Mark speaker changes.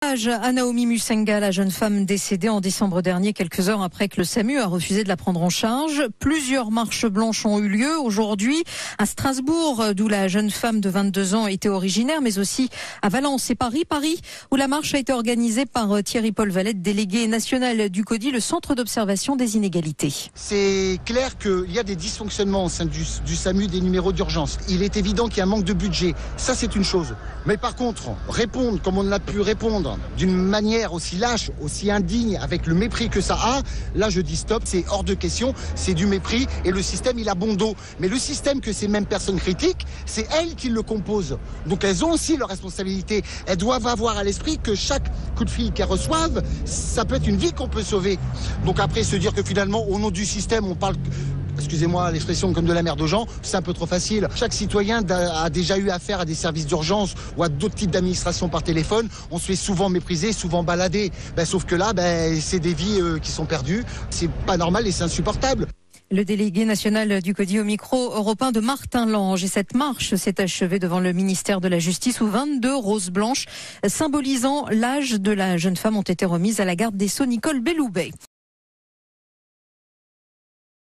Speaker 1: À Naomi Musenga, la jeune femme décédée en décembre dernier, quelques heures après que le SAMU a refusé de la prendre en charge. Plusieurs marches blanches ont eu lieu aujourd'hui à Strasbourg, d'où la jeune femme de 22 ans était originaire, mais aussi à Valence et Paris, où la marche a été organisée par Thierry-Paul Valette, délégué national du CODI, le Centre d'observation des inégalités.
Speaker 2: C'est clair qu'il y a des dysfonctionnements au sein du SAMU, des numéros d'urgence. Il est évident qu'il y a un manque de budget. Ça, c'est une chose. Mais par contre, répondre comme on a pu répondre, d'une manière aussi lâche, aussi indigne, avec le mépris que ça a, là je dis stop, c'est hors de question, c'est du mépris et le système il a bon dos. Mais le système que ces mêmes personnes critiquent, c'est elles qui le composent. Donc elles ont aussi leur responsabilité. Elles doivent avoir à l'esprit que chaque coup de fil qu'elles reçoivent, ça peut être une vie qu'on peut sauver. Donc après se dire que finalement au nom du système on parle... Excusez-moi l'expression comme de la merde aux gens, c'est un peu trop facile. Chaque citoyen a déjà eu affaire à des services d'urgence ou à d'autres types d'administration par téléphone. On se fait souvent mépriser, souvent balader. Sauf que là, c'est des vies qui sont perdues. C'est pas normal et c'est insupportable.
Speaker 1: Le délégué national du CODI au micro européen de Martin Lange. Et cette marche s'est achevée devant le ministère de la Justice où 22 roses blanches symbolisant l'âge de la jeune femme ont été remises à la garde des Sceaux Nicole Belloubet.